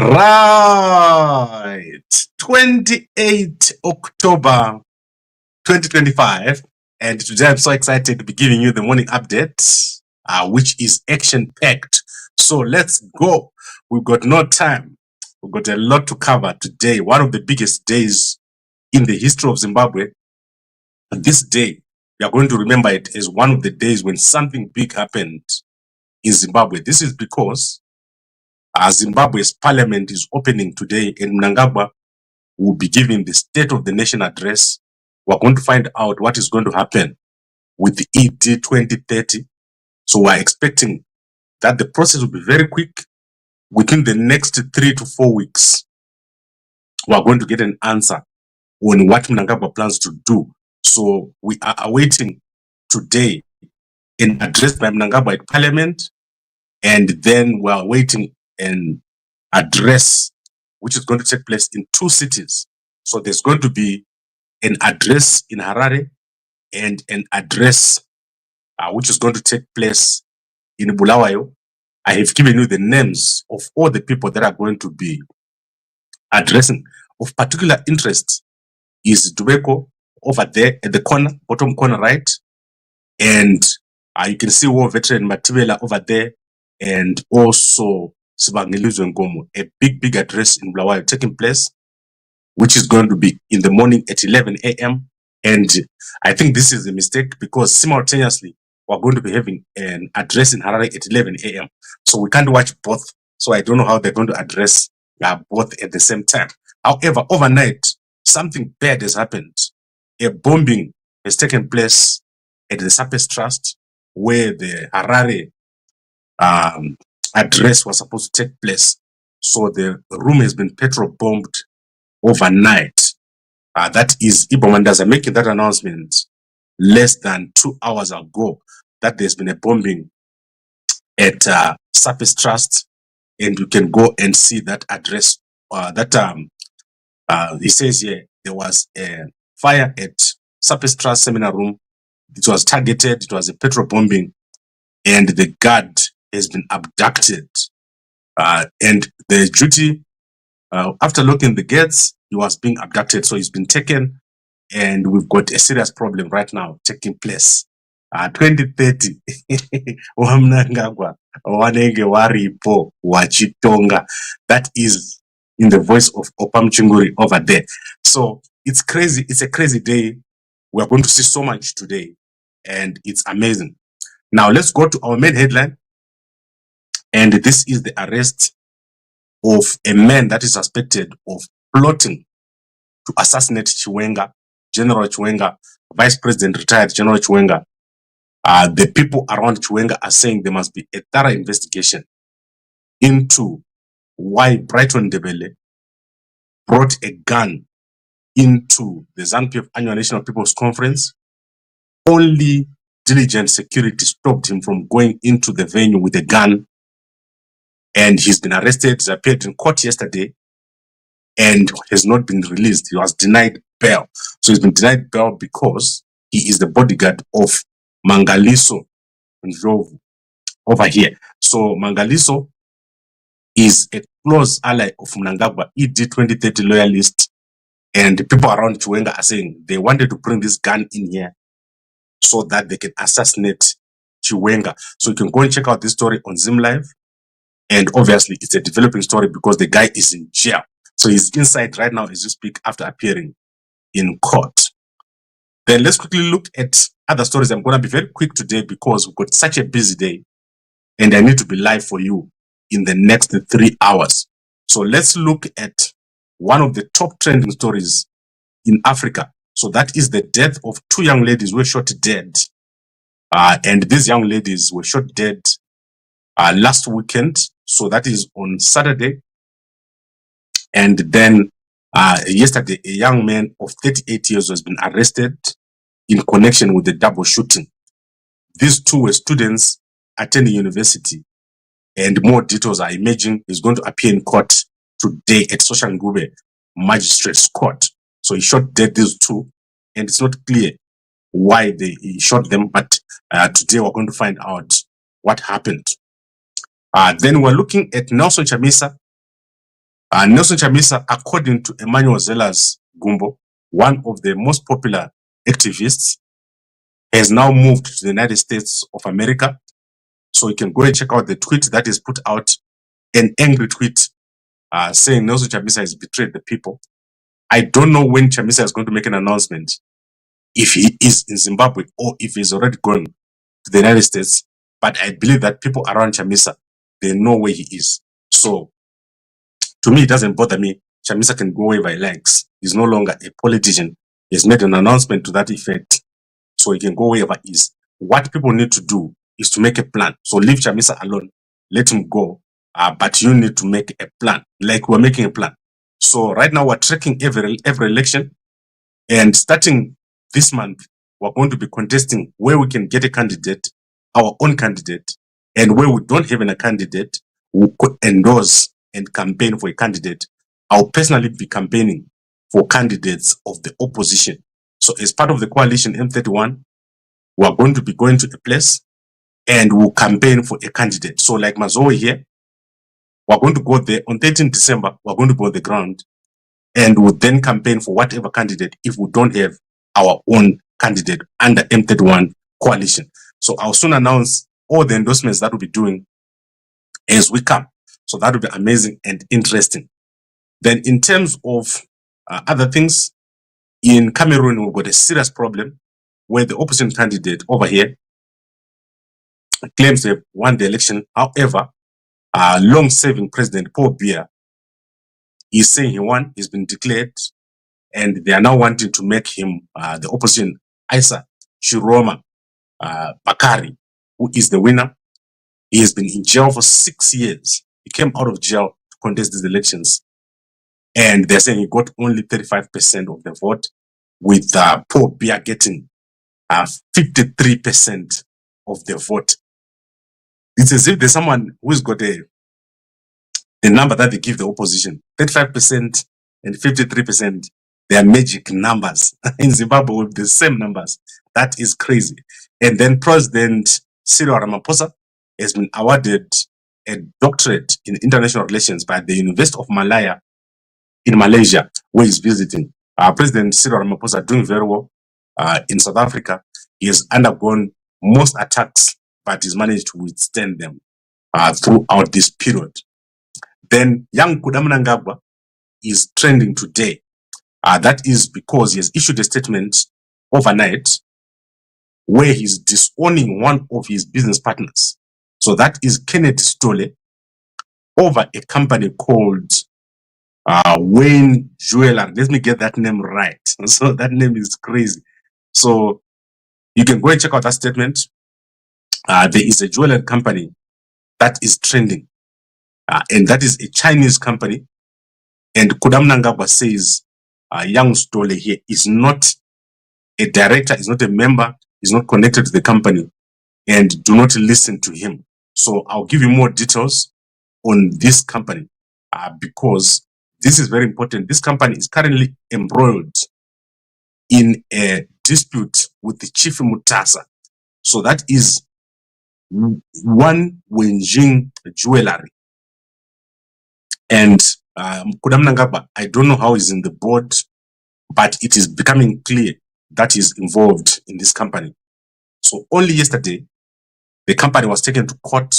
Right, 28 October 2025, and today I'm so excited to be giving you the morning update, which is action-packed. So let's go. We've got no time. We've got a lot to cover today. One of the biggest days in the history of Zimbabwe. This day, we are going to remember it as one of the days when something big happened in Zimbabwe. This is because Zimbabwe's parliament is opening today, and Mnangagwa will be giving the State of the Nation address. We're going to find out what is going to happen with the ED 2030. So we're expecting that the process will be very quick. Within the next 3 to 4 weeks, we're going to get an answer on what Mnangagwa plans to do. So we are awaiting today an address by Mnangagwa at Parliament, and then we're awaiting an address which is going to take place in 2 cities. So there's going to be an address in Harare and an address which is going to take place in Bulawayo. I have given you the names of all the people that are going to be addressing. Of particular interest is Dubeko over there at the corner, bottom corner right, and you can see War Veteran Matabeleland over there, and also Mangaliso, a big address in Bulawayo taking place, which is going to be in the morning at 11 a.m. And I think this is a mistake because simultaneously we're going to be having an address in Harare at 11 a.m. So we can't watch both. So I don't know how they're going to address both at the same time. However, overnight, something bad has happened. A bombing has taken place at the Surface Trust, where the Harare address was supposed to take place. So the room has been petrol bombed overnight. That is Ibomandaza making that announcement less than 2 hours ago that there's been a bombing at Surface Trust, and you can go and see that address. He says here there was a fire at Surface Trust seminar room. It was targeted. It was a petrol bombing, and the guard has been abducted. And the duty, after locking the gates, he was being abducted. So he's been taken, and we've got a serious problem right now taking place. 2030, Mnangagwa, wanenge waripo, wachitonga. That is in the voice of Opam Chinguri over there. So it's crazy. It's a crazy day. We are going to see so much today, and it's amazing. Now let's go to our main headline. And this is the arrest of a man that is suspected of plotting to assassinate Chiwenga, General Chiwenga, Vice President retired General Chiwenga. The people around Chiwenga are saying there must be a thorough investigation into why Brighton Ndebele brought a gun into the ZANU PF Annual National People's Conference. Only diligent security stopped him from going into the venue with a gun, and he's been arrested. He appeared in court yesterday and has not been released. He was denied bail. So he's been denied bail because he is the bodyguard of Mangaliso Ndlovu over here. So Mangaliso is a close ally of Mnangagwa, ED 2030 loyalist, and the people around Chiwenga are saying they wanted to bring this gun in here so that they can assassinate Chiwenga. So you can go and check out this story on Zim Live. And obviously, it's a developing story because the guy is in jail. So he's inside right now as you speak after appearing in court. Then let's quickly look at other stories. I'm going to be very quick today because we've got such a busy day and I need to be live for you in the next 3 hours. So let's look at one of the top trending stories in Africa. So that is the death of 2 young ladies who were shot dead. And these young ladies were shot dead last weekend. So that is on Saturday. And then yesterday, a young man of 38 years has been arrested in connection with the double shooting. These 2 were students attending university, and more details are emerging. He's going to appear in court today at Nqobizitha Magistrates Court. So he shot dead these 2, and it's not clear why he shot them, but today we're going to find out what happened. Then we're looking at Nelson Chamisa, Nelson Chamisa, according to Emmanuel Zela's Gumbo, one of the most popular activists, has now moved to the United States of America. So you can go and check out the tweet that is put out, an angry tweet saying Nelson Chamisa has betrayed the people. I don't know when Chamisa is going to make an announcement, if he is in Zimbabwe or if he's already going to the United States. But I believe that people around Chamisa, they know where he is. So to me, it doesn't bother me. Chamisa can go wherever he likes. He's no longer a politician. He has made an announcement to that effect. So he can go wherever he is. What people need to do is to make a plan. So leave Chamisa alone. Let him go. But you need to make a plan, like we're making a plan. So right now we're tracking every election. And starting this month, we're going to be contesting where we can get a candidate, our own candidate, and where we don't have a candidate, we could endorse and campaign for a candidate. I'll personally be campaigning for candidates of the opposition. So as part of the coalition M31, we're going to be going to a place and we'll campaign for a candidate. So like Mazoe here, we're going to go there on 13 December, we're going to go on the ground and we'll then campaign for whatever candidate if we don't have our own candidate under M31 coalition. So I'll soon announce all the endorsements that we'll be doing as we come. So that will be amazing and interesting. Then in terms of other things, in Cameroon, we've got a serious problem where the opposition candidate over here claims they won the election. However, long-serving President Paul Biya is saying he won, he's been declared, and they are now wanting to make him the opposition Isa Chiroma Bakari, who is the winner. He has been in jail for 6 years. He came out of jail to contest these elections. And they're saying he got only 35% of the vote, with Paul Biya getting 53% of the vote. It's as if there's someone who's got the number that they give the opposition. 35% and 53%, they are magic numbers. In Zimbabwe, with the same numbers. That is crazy. And then President Cyril Ramaphosa has been awarded a doctorate in international relations by the University of Malaya in Malaysia, where he's visiting. President Cyril Ramaphosa doing very well in South Africa. He has undergone most attacks, but he's managed to withstand them throughout this period. Then young Mnangagwa is trending today. That is because he has issued a statement overnight where he's disowning one of his business partners. So that is Kenneth Stole over a company called Wayne Jeweler. Let me get that name right. So that name is crazy. So you can go and check out that statement. There is a jewelry company that is trending, and that is a Chinese company. And Mnangagwa says young Stole here is not a director, is not a member, is not connected to the company, and do not listen to him. So I'll give you more details on this company because this is very important. This company is currently embroiled in a dispute with the Chief Mutasa. So that is one Wenjing Jewelry. And Mnangagwa, I don't know how he's in the board, but it is becoming clear that he's involved in this company. So only yesterday, the company was taken to court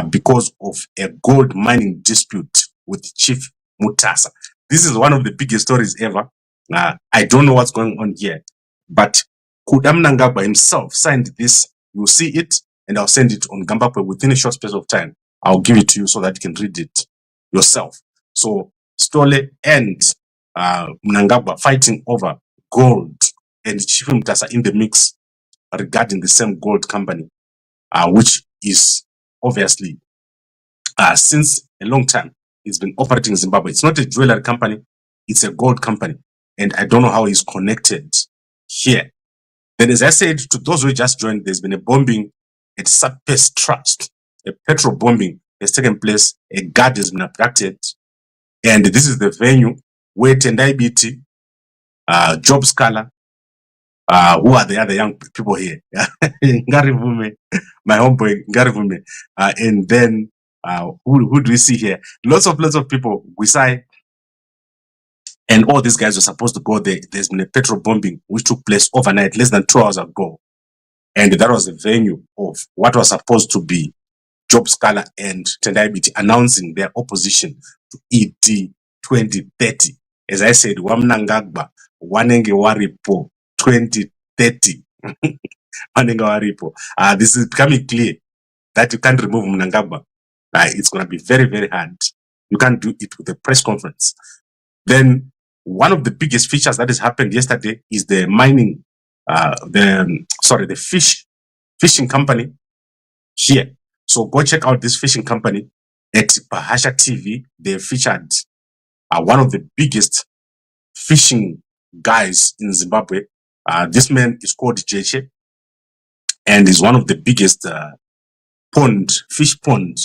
because of a gold mining dispute with Chief Mutasa. This is one of the biggest stories ever. I don't know what's going on here, but Mnangagwa himself signed this. You'll see it, and I'll send it on Gambakwe within a short space of time. I'll give it to you so that you can read it yourself. So Stole and Mnangagwa fighting over gold, and Chief Mutasa in the mix regarding the same gold company, which is obviously since a long time it's been operating in Zimbabwe. It's not a jewelry company, it's a gold company, and I don't know how it's connected here. Then, as I said, to those who just joined, there's been a bombing at Subpest Trust. A petrol bombing has taken place. A guard has been abducted, and this is the venue where Tendai BT, Job Scala, who are the other young people here? Ngarivume, my homeboy Ngarivume, and then Who do we see here? Lots of people. We say, and all these guys were supposed to go there. There's been a petrol bombing which took place overnight, less than 2 hours ago. And that was the venue of what was supposed to be Job Scala and Tendai Biti announcing their opposition to ED 2030. As I said, Mnangagwa, Wanenge Waripo 2030. Wanenge Waripo. This is becoming clear that you can't remove Mnangagwa. It's going to be very, very hard. You can't do it with a press conference. Then one of the biggest features that has happened yesterday is the mining, the fishing company here. So go check out this fishing company at Bahasha TV. They featured one of the biggest fishing guys in Zimbabwe. This man is called Jeche and is one of the biggest fish pond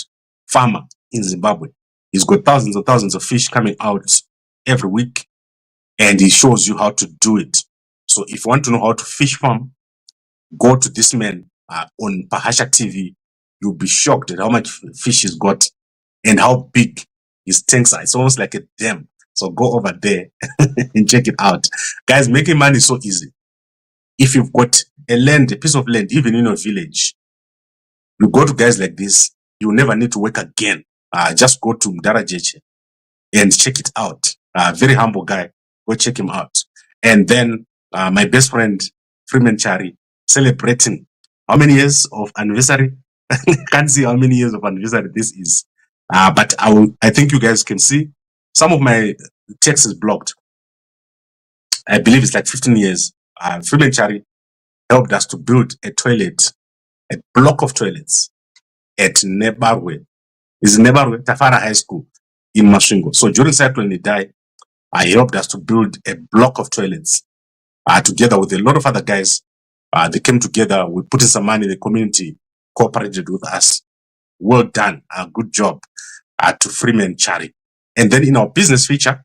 farmer in Zimbabwe. He's got thousands and thousands of fish coming out every week, and he shows you how to do it. So if you want to know how to fish farm, go to this man on Bahasha TV. You'll be shocked at how much fish he's got and how big his tanks are. It's almost like a dam. So go over there and check it out. Guys, making money is so easy. If you've got a piece of land, even in your village, you go to guys like this, you never need to work again. Just go to Mutare Jeche and check it out. Very humble guy. Go check him out. And then my best friend, Freeman Chari, celebrating how many years of anniversary? Can't see how many years of anniversary this is. But I think you guys can see some of my text is blocked. I believe it's like 15 years. Freeman Chari helped us to build a block of toilets at Nebarwe. It's Nebarwe, Tafara High School in Masvingo. So during Cyclone Idai, I helped us to build a block of toilets together with a lot of other guys. They came together, we put in some money, the community cooperated with us. Well done, good job to Freeman Chari. And then in our business feature,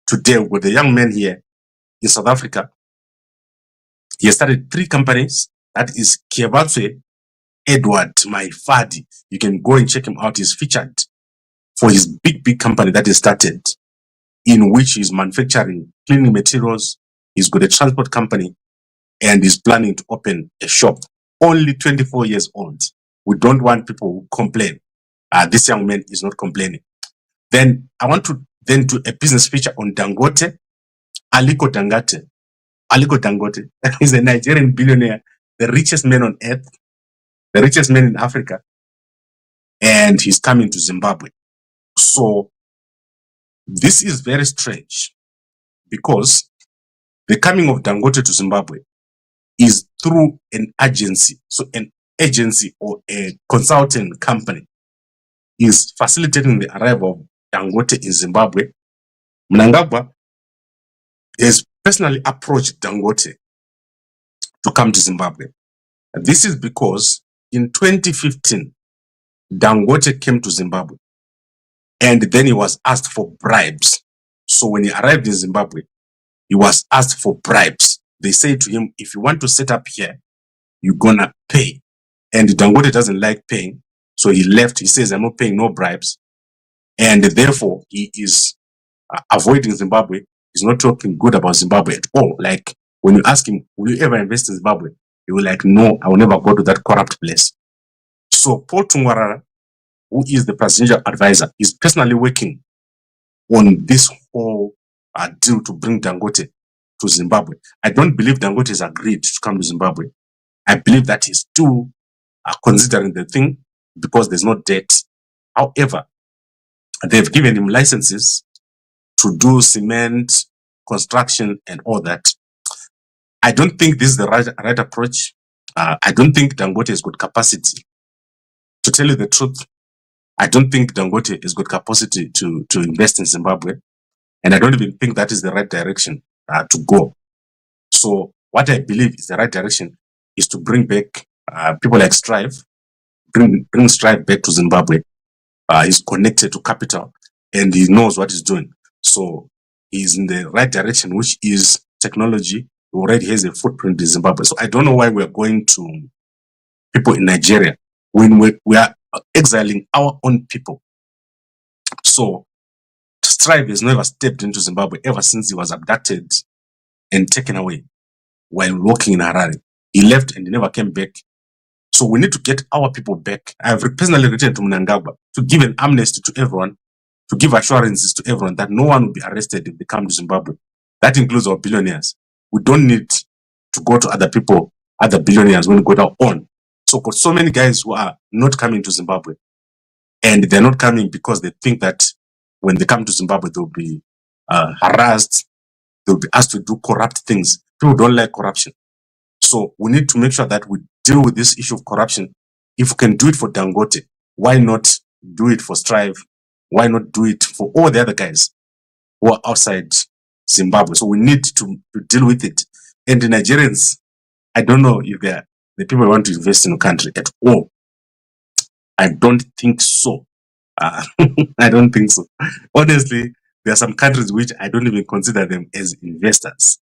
today with a young man here in South Africa, he has started 3 companies. That is Kiebatwe Edward Maifadi. You can go and check him out. He's featured for his big company that he started, in which he's manufacturing cleaning materials. He's got a transport company and he's planning to open a shop. Only 24 years old. We don't want people who complain. This young man is not complaining. Then I want to then do a business feature on Dangote, Aliko Dangote. Aliko Dangote is a Nigerian billionaire, the richest man on earth, the richest man in Africa, and he's coming to Zimbabwe. So this is very strange because the coming of Dangote to Zimbabwe is through an agency. So an agency or a consulting company is facilitating the arrival of Dangote in Zimbabwe. Mnangagwa has personally approached Dangote to come to Zimbabwe. This is because in 2015, Dangote came to Zimbabwe and then he was asked for bribes. So when he arrived in Zimbabwe, he was asked for bribes. They say to him, if you want to set up here, you're gonna pay. And Dangote doesn't like paying. So he left. He says, I'm not paying no bribes. And therefore, he is avoiding Zimbabwe. He's not talking good about Zimbabwe at all. Like when you ask him, will you ever invest in Zimbabwe? He will like, no, I will never go to that corrupt place. So Paul Tungwarara, who is the presidential advisor, is personally working on this whole deal to bring Dangote to Zimbabwe. I don't believe Dangote has agreed to come to Zimbabwe. I believe that he's still considering the thing because there's no debt. However, they've given him licenses to do cement, construction, and all that. I don't think this is the right approach. I don't think Dangote has got capacity. To tell you the truth, I don't think Dangote has got capacity to invest in Zimbabwe. And I don't even think that is the right direction to go. So what I believe is the right direction is to bring back people like Strive, bring Strive back to Zimbabwe. He's connected to capital and he knows what he's doing. So he's in the right direction, which is technology. He already has a footprint in Zimbabwe. So I don't know why we're going to people in Nigeria when we are exiling our own people. So Strive has never stepped into Zimbabwe ever since he was abducted and taken away while working in Harare. He left and he never came back. So we need to get our people back. I have personally written to Mnangagwa to give an amnesty to everyone, to give assurances to everyone that no one will be arrested if they come to Zimbabwe. That includes our billionaires. We don't need to go to other people, other billionaires, when we go our own. So got so many guys who are not coming to Zimbabwe, and they're not coming because they think that when they come to Zimbabwe, they'll be harassed, they'll be asked to do corrupt things. People don't like corruption. So we need to make sure that we deal with this issue of corruption. If we can do it for Dangote, why not do it for Strive? Why not do it for all the other guys who are outside Zimbabwe? So we need to deal with it. And the Nigerians, I don't know if they're the people who want to invest in the country at all. I don't think so. I don't think so. Honestly, there are some countries which I don't even consider them as investors.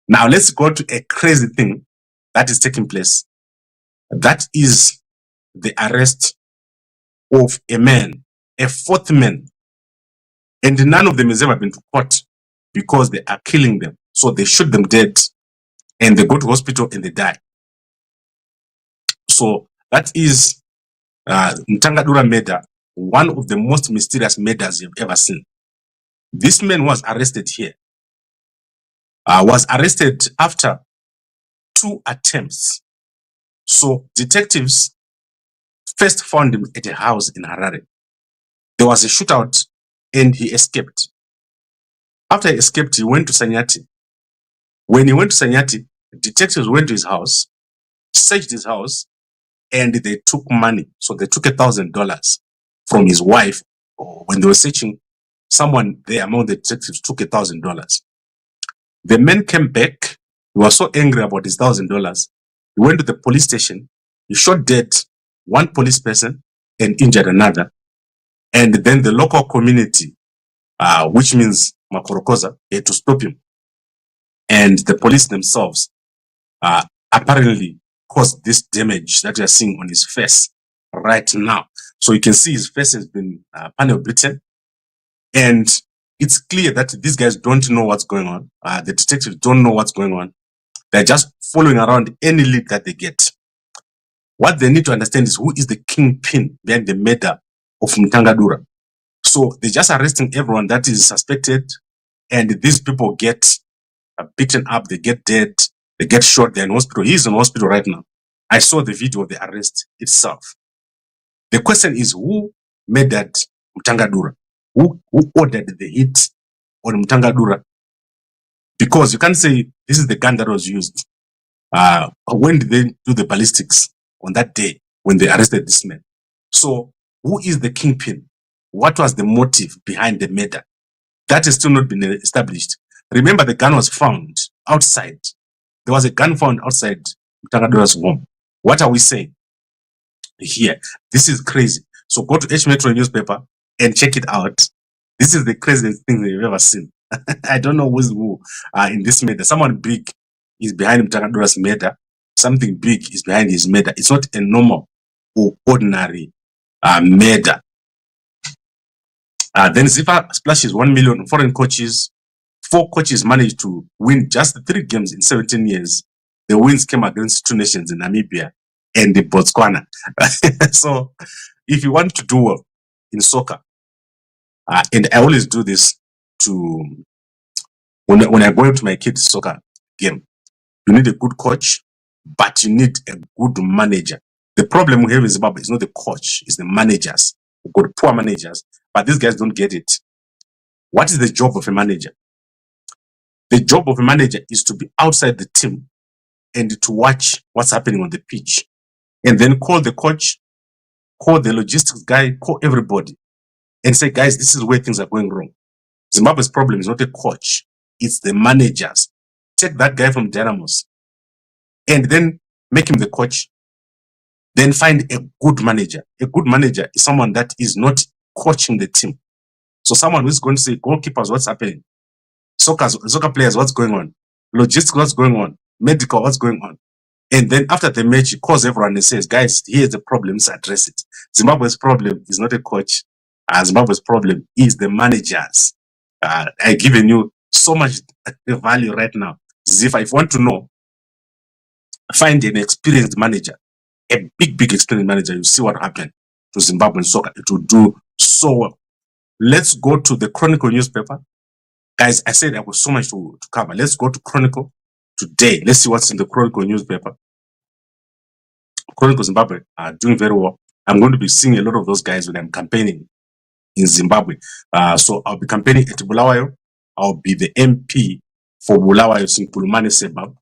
Now let's go to a crazy thing that is taking place. That is the arrest of a man, a fourth man. And none of them has ever been to court because they are killing them. So they shoot them dead and they go to hospital and they die. So that is Ntangadura murder, one of the most mysterious murders you've ever seen. This man was arrested here. Was arrested after 2 attempts. So detectives first found him at a house in Harare. There was a shootout and he escaped. After he escaped, he went to Sanyati. When he went to Sanyati, detectives went to his house, searched his house, and they took money. So they took $1,000 from his wife. When they were searching, someone there among the detectives took $1,000. The man came back. He was so angry about his $1,000. He went to the police station. He shot dead one police person and injured another. And then the local community, which means Makorokoza, had to stop him. And the police themselves apparently caused this damage that you are seeing on his face right now. So you can see his face has been panel beaten. And it's clear that these guys don't know what's going on. The detectives don't know what's going on. They're just following around any lead that they get. What they need to understand is who is the kingpin behind the murder of Ntangadura. So they're just arresting everyone that is suspected, and these people get beaten up, they get dead, they get shot, they're in hospital. He's in hospital right now. I saw the video of the arrest itself. The question is, who murdered Ntangadura? Who ordered the hit on Ntangadura? Because you can't say this is the gun that was used. When did they do the ballistics? On that day when they arrested this man. So who is the kingpin? What was the motive behind the murder? That has still not been established. Remember, the gun was found outside. There was a gun found outside Ntangadura's home. What are we saying here? This is crazy. So go to H Metro newspaper and check it out. This is the craziest thing that you've ever seen. I don't know who's who in this murder. Someone big is behind Ntangadura's murder. Something big is behind his murder. It's not a normal or ordinary murder. Then Zifa splashes 1 million on foreign coaches. 4 coaches managed to win just 3 games in 17 years. The wins came against 2 nations in Namibia and the Botswana. So if you want to do well in soccer, and I always do this to when I go to my kids' soccer game, you need a good coach, but you need a good manager. The problem we have in Zimbabwe is not the coach, it's the managers. We've got poor managers, but these guys don't get it. What is the job of a manager? The job of a manager is to be outside the team and to watch what's happening on the pitch. And then call the coach, call the logistics guy, call everybody and say, guys, this is where things are going wrong. Zimbabwe's problem is not a coach, it's the managers. Take that guy from Dynamos and then make him the coach. Then find a good manager. A good manager is someone that is not coaching the team. So someone who's going to say, goalkeepers, what's happening? Soccer players, what's going on? Logistics, what's going on? Medical, what's going on? And then after the match, he calls everyone and says, guys, here's the problem, let's address it. Zimbabwe's problem is not a coach. Zimbabwe's problem is the managers. I've given you so much value right now. Zifa, if you want to know, find an experienced manager, a big experienced manager, you see what happened to Zimbabwean soccer. It will do so well. Let's go to the Chronicle newspaper. Guys, I said I have so much to cover. Let's go to Chronicle today. Let's see what's in the Chronicle newspaper. Chronicle Zimbabwe are doing very well. I'm going to be seeing a lot of those guys when I'm campaigning in Zimbabwe. So I'll be campaigning at Bulawayo. I'll be the MP for Bulawayo Sinkulumane Sebab,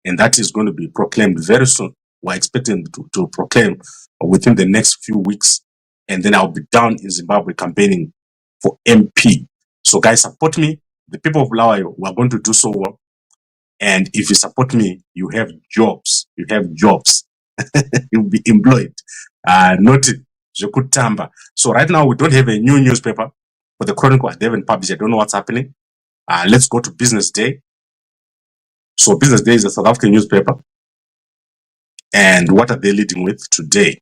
and that is going to be proclaimed very soon. We're expecting to proclaim within the next few weeks, and then I'll be down in Zimbabwe campaigning for MP. So guys, support me. The people of Bulawayo, we are going to do so well. And if you support me, you have jobs. You have jobs. You'll be employed. Not Jokutamba. So right now we don't have a new newspaper for the Chronicle. They haven't published. I don't know what's happening. Let's go to Business Day. So Business Day is a South African newspaper. And what are they leading with today?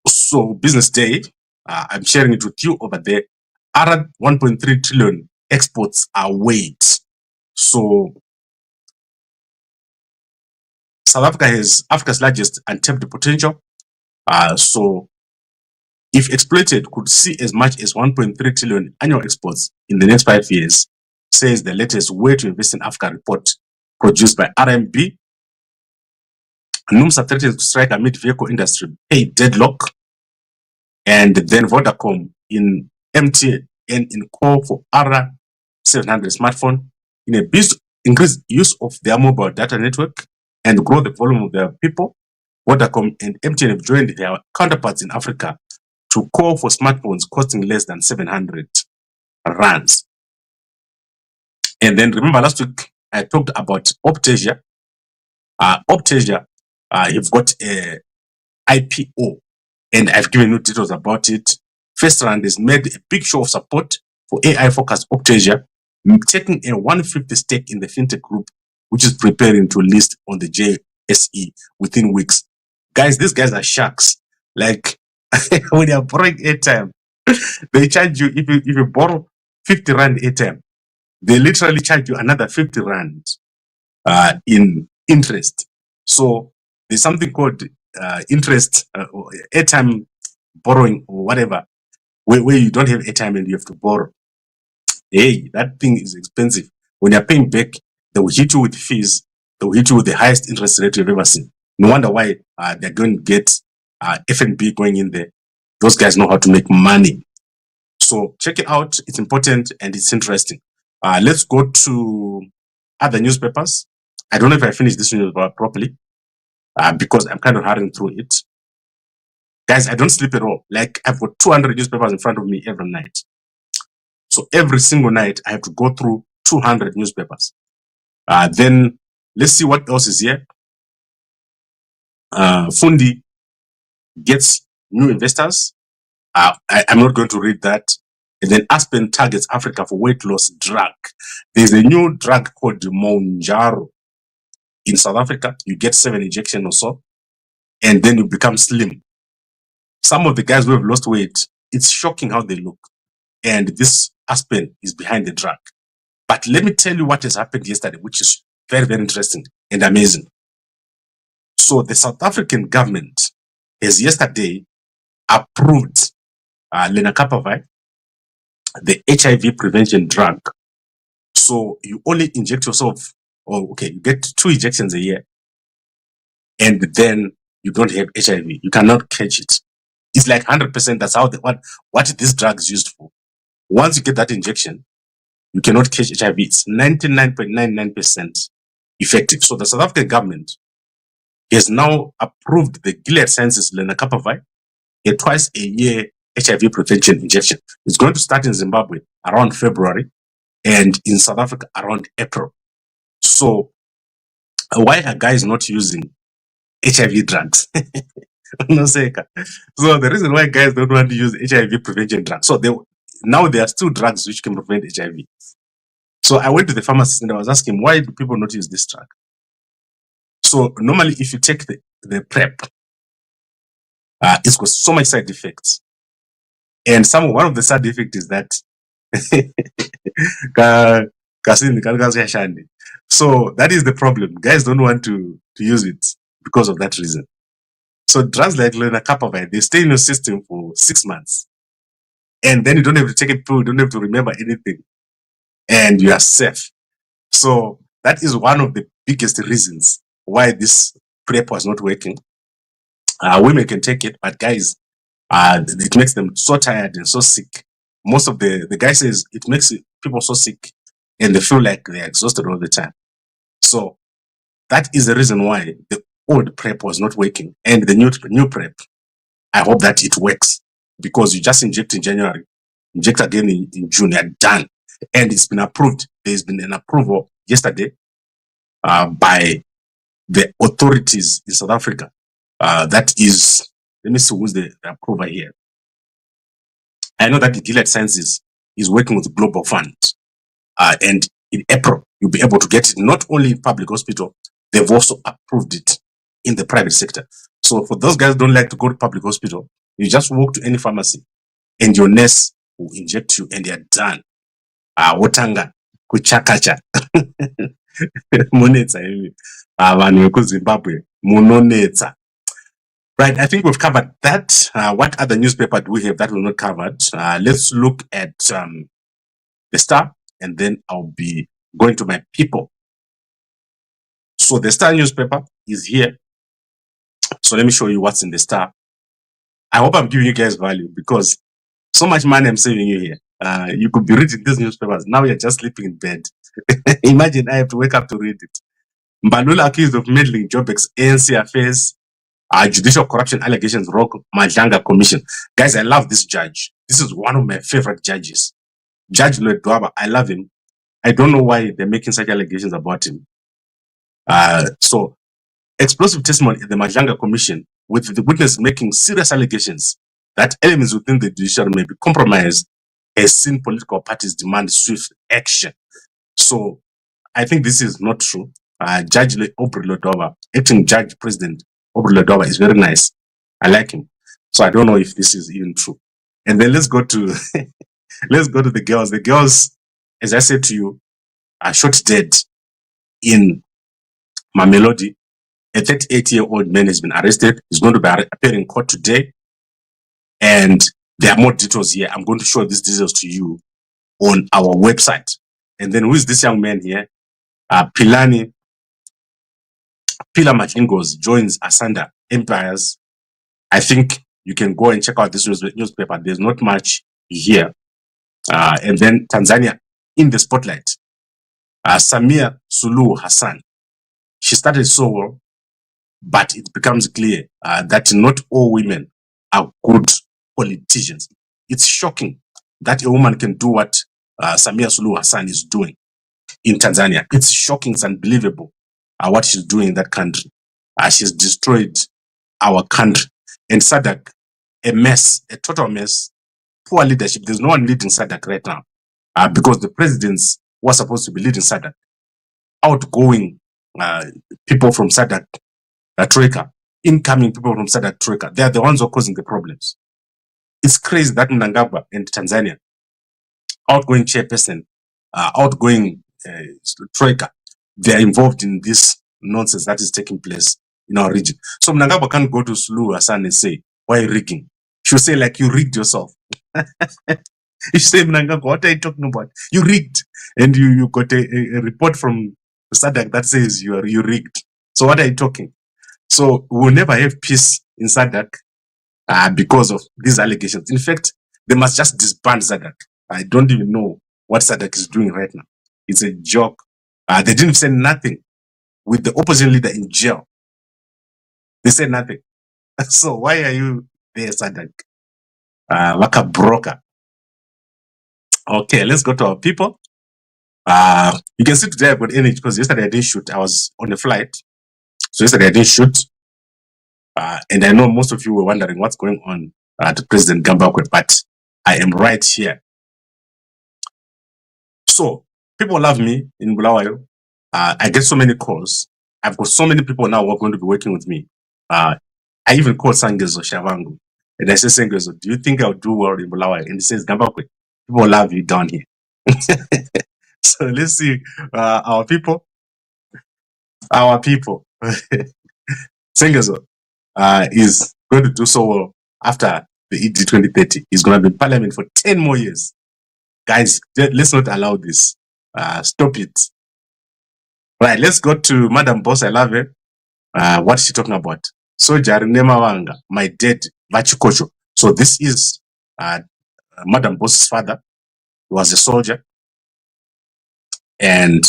So Business Day, I'm sharing it with you over there. Around 1.3 trillion exports are weighed. So South Africa has Africa's largest untapped potential. So if exploited, could see as much as 1.3 trillion annual exports in the next 5 years, says the latest Way to Invest in Africa report produced by RMB. NUMSA threatens to strike amid vehicle industry pay deadlock. And then Vodacom in MTN in call for ARA 700 smartphone in a bid to increase use of their mobile data network and grow the volume of their people. Vodacom and MTN have joined their counterparts in Africa to call for smartphones costing less than 700 rands. And then remember last week I talked about Optasia. Optasia have got a IPO, and I've given you details about it. First Round has made a big show of support for AI-focused Optasia, taking a 150 stake in the fintech group, which is preparing to list on the JSE within weeks. Guys, these guys are sharks. Like when you're borrowing airtime, they charge you, if you borrow 50 rand airtime, they literally charge you another 50 rand in interest. So there's something called interest, airtime borrowing or whatever, where you don't have airtime and you have to borrow. Hey, that thing is expensive. When you're paying back, they will hit you with fees. They will hit you with the highest interest rate you've ever seen. No wonder why they're going to get FNB going in there. Those guys know how to make money. So check it out. It's important and it's interesting. Let's go to other newspapers. I don't know if I finished this newspaper properly because I'm kind of hurrying through it. Guys, I don't sleep at all. Like, I've got 200 newspapers in front of me every night. So every single night, I have to go through 200 newspapers. Then let's see what else is here. Fundi gets new investors. I'm not going to read that. And then Aspen targets Africa for weight loss drug. There's a new drug called Monjaro. In South Africa, you get 7 injections or so, and then you become slim. Some of the guys who have lost weight, it's shocking how they look. And this Aspen is behind the drug. But let me tell you what has happened yesterday, which is very, very interesting and amazing. So the South African government has yesterday approved lenacapavir, the HIV prevention drug. So you only inject yourself, or okay, you get 2 injections a year, and then you don't have HIV. You cannot catch it. It's like 100%. That's how what this drug is used for. Once you get that injection, you cannot catch HIV. It's 99.99% effective. So the South African government has now approved the Gilead Sciences lenacapavir, a twice-a-year HIV prevention injection. It's going to start in Zimbabwe around February and in South Africa around April. So why are guys not using HIV drugs? No, so the reason why guys don't want to use HIV prevention drugs, so now there are still drugs which can prevent HIV. So I went to the pharmacist and I was asking, why do people not use this drug? So normally if you take the PrEP, it's got so much side effects. And one of the side effects is that so that is the problem. Guys don't want to use it because of that reason. So drugs like lenacapavir, they stay in your system for 6 months. And then you don't have to take it through, you don't have to remember anything. And you are safe. So that is one of the biggest reasons why this PrEP was not working. Women can take it, but guys, it makes them so tired and so sick. Most of the guy says it makes people so sick and they feel like they're exhausted all the time. So that is the reason why the old PrEP was not working. And the new PrEP, I hope that it works, because you just inject in January, inject again in June, you're done. And it's been approved. There's been an approval yesterday by the authorities in South Africa. That is, let me see who's the approver here. I know that the Gilead Sciences is working with the Global Fund. And in April, you'll be able to get it not only in public hospital, they've also approved it in the private sector. So for those guys who don't like to go to public hospital, you just walk to any pharmacy and your nurse will inject you and you're done. Wotanga, kuchakacha. Monetsa, vanhu vekuZimbabwe, munonetsa. Right, I think we've covered that. What other newspaper do we have that we've not covered? Let's look at the Star, and then I'll be going to my people. So the Star newspaper is here. So let me show you what's in the Star. I hope I'm giving you guys value, because so much money I'm saving you here. You could be reading these newspapers. Now you're just sleeping in bed. Imagine I have to wake up to read it. Mbalula accused of meddling Joburg's ANC affairs. Judicial corruption allegations rock Majanga Commission. Guys, I love this judge. This is one of my favorite judges. Judge Ndlovu, I love him. I don't know why they're making such allegations about him. So, explosive testimony in the Majanga Commission, with the witness making serious allegations that elements within the judiciary may be compromised, has seen political parties demand swift action. So, I think this is not true. Judge Ndlovu, acting Judge President Ndlovu, is very nice. I like him. So I don't know if this is even true. And then let's go to let's go to the girls. The girls, as I said to you, are shot dead in Mamelodi. A 38-year-old man has been arrested. He's going to be appearing in court today. And there are more details here. I'm going to show these details to you on our website. And then who is this young man here? Pilar Matlingos joins Asanda Empires. I think you can go and check out this newspaper. There's not much here. And then Tanzania in the spotlight. Samia Suluhu Hassan. She started so well, but it becomes clear that not all women are good politicians. It's shocking that a woman can do what Samia Suluhu Hassan is doing in Tanzania. It's shocking, it's unbelievable what she's doing in that country. She's destroyed our country. And SADC, a mess, a total mess, poor leadership. There's no one leading SADC right now because the presidents who are supposed to be leading SADC, outgoing people from SADC Troika, incoming people from SADC Troika, they are the ones who are causing the problems. It's crazy that Mnangagwa and Tanzania, outgoing chairperson, outgoing Troika, they are involved in this nonsense that is taking place in our region. So Mnangagwa can't go to Suluhu Hassan and say, why are you rigging? She'll say, like, you rigged yourself. You say, Mnangagwa, what are you talking about? You rigged. And you got a report from SADC that says you rigged. So what are you talking? So we'll never have peace in SADC because of these allegations. In fact, they must just disband SADC. I don't even know what SADC is doing right now. It's a joke. They didn't say nothing with the opposition leader in jail. They said nothing. So why are you there, SADC? Like a broker. Okay, let's go to our people. You can see today I've got energy because yesterday I didn't shoot. I was on a flight. So yesterday I didn't shoot. And I know most of you were wondering what's going on to President Gambakwe, but I am right here. So people love me in Bulawayo. I get so many calls. I've got so many people now who are going to be working with me. I even called Sangezo Shavangu. And I said, Sangezo, do you think I'll do well in Bulawayo? And he says, Gambakwe, people love you down here. So let's see, our people. Sengezo is going to do so well after the ED 2030. He's going to be in parliament for 10 more years. Guys, let's not allow this. Stop it. Right, let's go to Madam Boss. I love her. What's she talking about? So Jarinema Wanga, my dead Vachikocho. So this is Madam Boss's father. He was a soldier and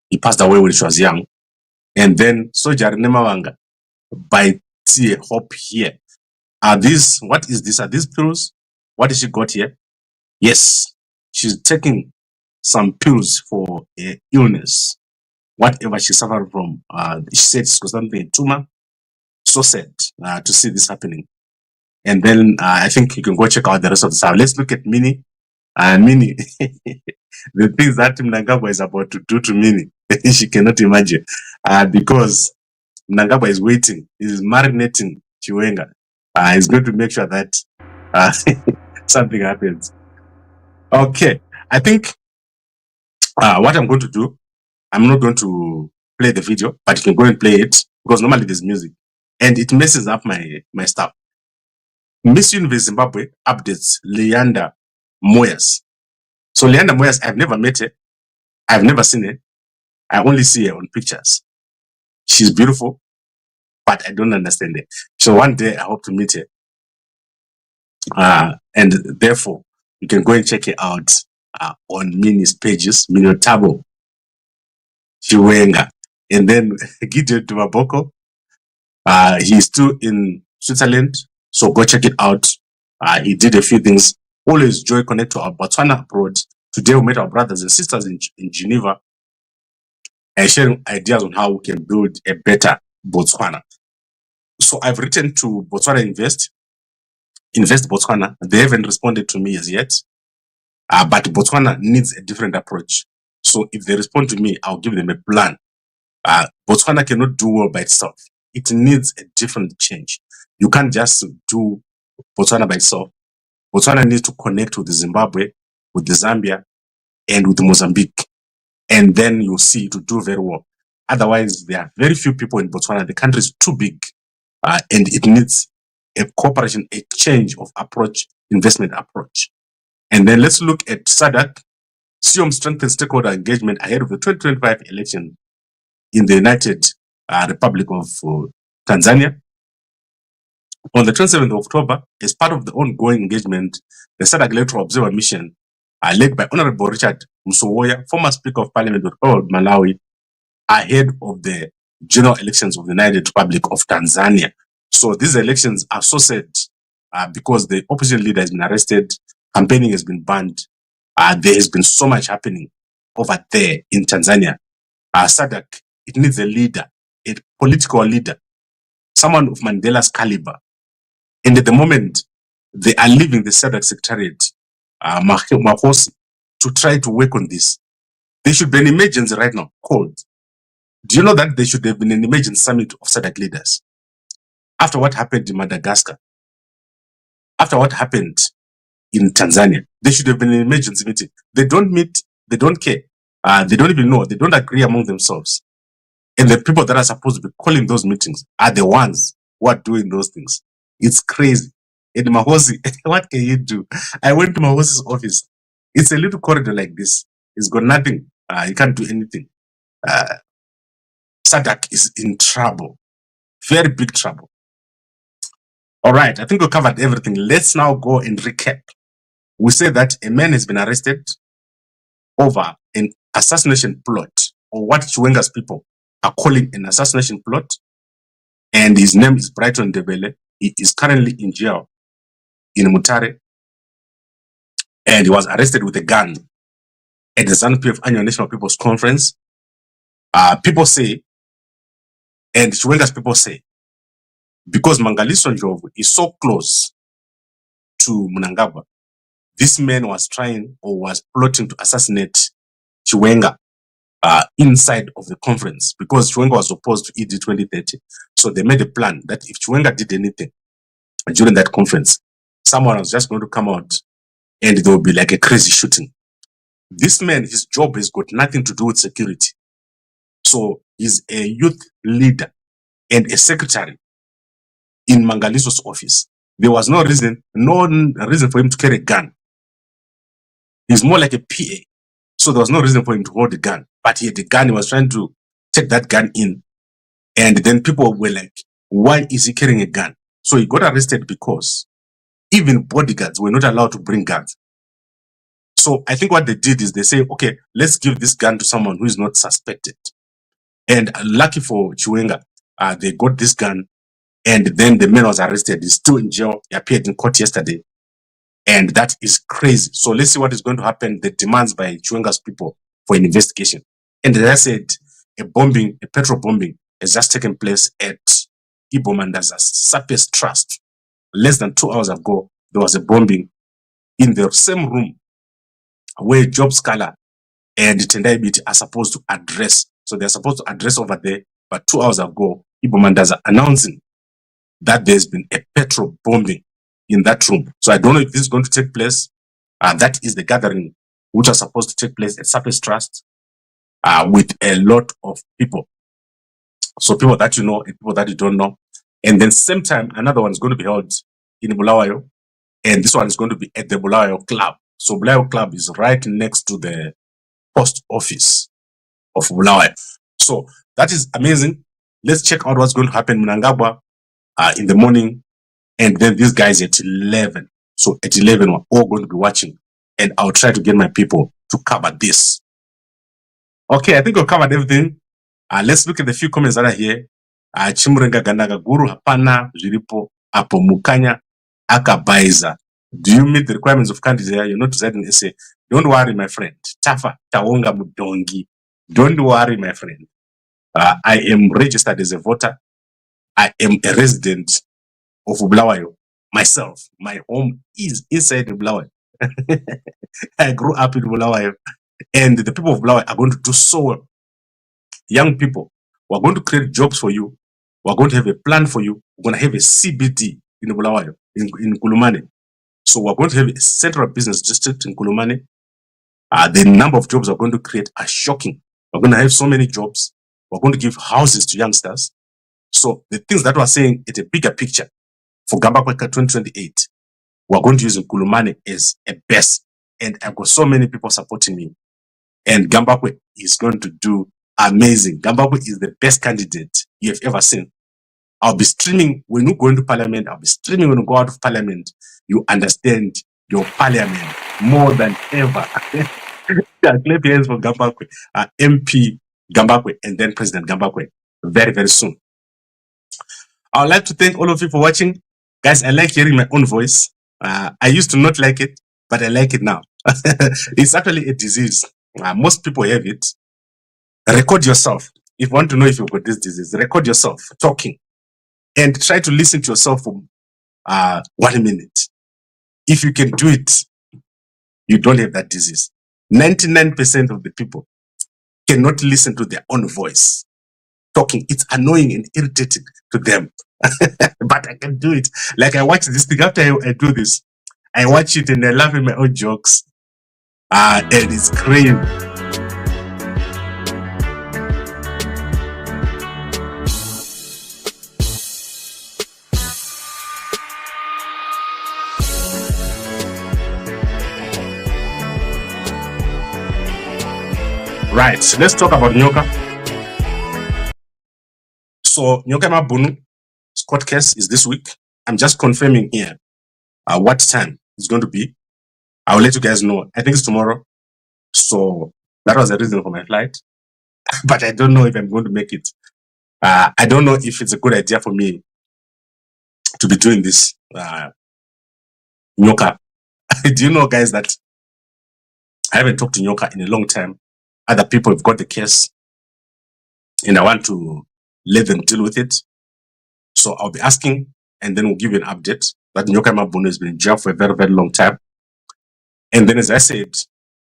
he passed away when she was young. And then so Jarinema Wanga, by Tia Hope here. Are these, what is this? Are these pills? What has she got here? Yes, she's taking some pills for illness, whatever she's suffering from. She said it's got something, tumor. So sad to see this happening. And then I think you can go check out the rest of the stuff. Let's look at Minnie. Minnie, the things that Mnangagwa is about to do to Minnie, she cannot imagine. Because Mnangagwa is waiting, he's marinating Chiwenga. He's going to make sure that something happens. Okay, I think what I'm going to do, I'm not going to play the video, but you can go and play it because normally there's music and it messes up my stuff. Miss Universe Zimbabwe updates Leander Moyes. So Leander Moyes, I've never met her. I've never seen her. I only see her on pictures. She's beautiful, but I don't understand it. So one day I hope to meet her. And therefore, you can go and check it out on Minnie's pages, Minotabo, Chiwenga. And then Gideon Tumaboko, he's still in Switzerland, so go check it out. He did a few things. Always joy connect to our Botswana abroad. Today we met our brothers and sisters in Geneva and sharing ideas on how we can build a better Botswana. So I've written to Botswana Invest Botswana. They haven't responded to me as yet, but Botswana needs a different approach. So if they respond to me, I'll give them a plan. Botswana cannot do well by itself. It needs a different change. You can't just do Botswana by itself. Botswana needs to connect with Zimbabwe, with Zambia, and with Mozambique. And then you'll see to do very well. Otherwise, there are very few people in Botswana. The country is too big, and it needs a cooperation, a change of approach, investment approach. And then let's look at SADC. SIOM strengthens stakeholder engagement ahead of the 2025 election in the United Republic of Tanzania. On the 27th of October, as part of the ongoing engagement, the SADC Electoral Observer Mission, led by Honourable Richard Msowoya, former Speaker of Parliament of Malawi, ahead of the general elections of the United Republic of Tanzania. So these elections are so sad because the opposition leader has been arrested, campaigning has been banned. There has been so much happening over there in Tanzania. SADC, it needs a leader, a political leader, someone of Mandela's caliber. And at the moment, they are leaving the SADC Secretariat, Mahosi, to try to work on this. There should be an emergency right now called. Do you know that there should have been an emergency summit of SADC leaders? After what happened in Madagascar, after what happened in Tanzania, there should have been an emergency meeting. They don't meet, they don't care. They don't even know, they don't agree among themselves. And the people that are supposed to be calling those meetings are the ones who are doing those things. It's crazy. And Mahosi, what can you do? I went to Mahosi's office. It's a little corridor like this. It's got nothing. You can't do anything. SADC is in trouble. Very big trouble. All right, I think we covered everything. Let's now go and recap. We say that a man has been arrested over an assassination plot, or what Chiwenga's people are calling an assassination plot. And his name is Brighton Ndebele. He is currently in jail in Mutare. And he was arrested with a gun at the ZANU-PF Annual National People's Conference. People say, and Chiwenga's people say, because Mangaliso Ndlovu is so close to Mnangagwa, this man was trying or was plotting to assassinate Chiwenga inside of the conference, because Chiwenga was opposed to ED 2030. So they made a plan that if Chiwenga did anything during that conference, someone was just going to come out and there will be like a crazy shooting. This man, his job has got nothing to do with security. So he's a youth leader and a secretary in Mangaliso's office. There was no reason for him to carry a gun. He's more like a PA. So there was no reason for him to hold a gun. But he had a gun, he was trying to take that gun in. And then people were like, why is he carrying a gun? So he got arrested because even bodyguards were not allowed to bring guns. So I think what they did is they say, okay, let's give this gun to someone who is not suspected. And lucky for Chiwenga, they got this gun, and then the man was arrested. He's still in jail. He appeared in court yesterday. And that is crazy. So let's see what is going to happen. The demands by Chiwenga's people for an investigation. And as I said, a petrol bombing has just taken place at Ibomandaza's Sapes Trust. Less than 2 hours ago, there was a bombing in the same room where Job Scholar and Tendai Biti are supposed to address. So they're supposed to address over there. But 2 hours ago, Ibomandaza announcing that there's been a petrol bombing in that room. So I don't know if this is going to take place. That is the gathering which was supposed to take place at Sapes Trust with a lot of people. So people that you know and people that you don't know. And then same time, another one is going to be held in Bulawayo. And this one is going to be at the Bulawayo Club. So Bulawayo Club is right next to the post office of Bulawayo. So that is amazing. Let's check out what's going to happen in Mnangagwa in the morning. And then these guys at 11. So at 11, we're all going to be watching. And I'll try to get my people to cover this. Okay, I think we've covered everything. Let's look at the few comments that are here. Chimurenga Gandaga Guru Hapana Jiripo Apo Mukanya Akabaiza. Do you meet the requirements of candidates here? You're not residing SA. Don't worry, my friend. Tafa Tawonga Mudongi. Don't worry, my friend. I am registered as a voter. I am a resident of Bulawayo. Myself, my home is inside Bulawayo. I grew up in Bulawayo. And the people of Bulawayo are going to do so well. Young people, we're going to create jobs for you. We're going to have a plan for you. We're going to have a CBD in Bulawayo, in Kulumane. So we're going to have a central business district in Kulumane. The number of jobs we're going to create are shocking. We're going to have so many jobs. We're going to give houses to youngsters. So the things that we're saying is a bigger picture for Gambakwe 2028. We're going to use Kulumane as a base. And I've got so many people supporting me. And Gambakwe is going to do amazing. Gambakwe is the best candidate you have ever seen. I'll be streaming when you go into parliament. I'll be streaming when you go out of parliament. You understand your parliament more than ever. Clap your hands for Gambakwe, MP Gambakwe, and then President Gambakwe very, very soon. I would like to thank all of you for watching. Guys, I like hearing my own voice. I used to not like it, but I like it now. It's actually a disease. Most people have it. Record yourself. If you want to know if you've got this disease, record yourself talking and try to listen to yourself for 1 minute. If you can do it, you don't have that disease. 99% of the people cannot listen to their own voice talking. It's annoying and irritating to them. But I can do it. Like I watch this thing after I do this. I watch it and I laugh at my own jokes. And it's crazy. Right, so let's talk about Nyoka. So Nyoka Mabunu court case is this week. I'm just confirming here what time it's going to be. I'll let you guys know. I think it's tomorrow. So that was the reason for my flight. But I don't know if I'm going to make it. I don't know if it's a good idea for me to be doing this Nyoka. Do you know, guys, that I haven't talked to Nyoka in a long time. Other people have got the case and I want to let them deal with it. So I'll be asking and then we'll give you an update that Nyoka Mabunu has been in jail for a very, very long time. And then, as I said,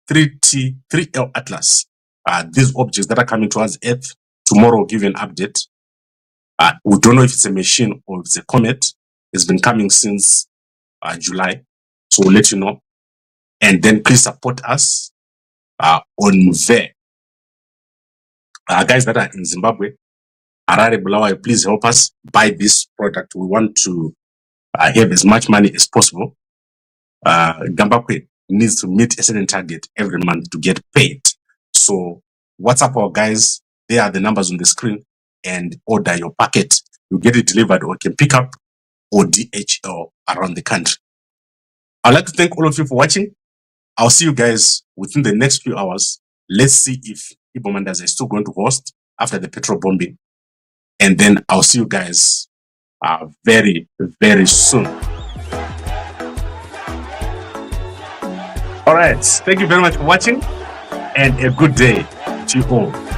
3L Atlas these objects that are coming towards Earth. Tomorrow we'll give you an update. We don't know if it's a machine or if it's a comet. It's been coming since July, so we'll let you know. And then please support us on Mutare. Guys that are in Zimbabwe, Harare, Bulawayo, please help us buy this product. We want to have as much money as possible. Gambakwe needs to meet a certain target every month to get paid. So WhatsApp our guys, there are the numbers on the screen, and order your packet. You get it delivered or can pick up or DHL around the country. I'd like to thank all of you for watching. I'll see you guys within the next few hours. Let's see if Ibomandas is still going to host after the petrol bombing. And then I'll see you guys very, very soon. All right. Thank you very much for watching, and a good day to you all.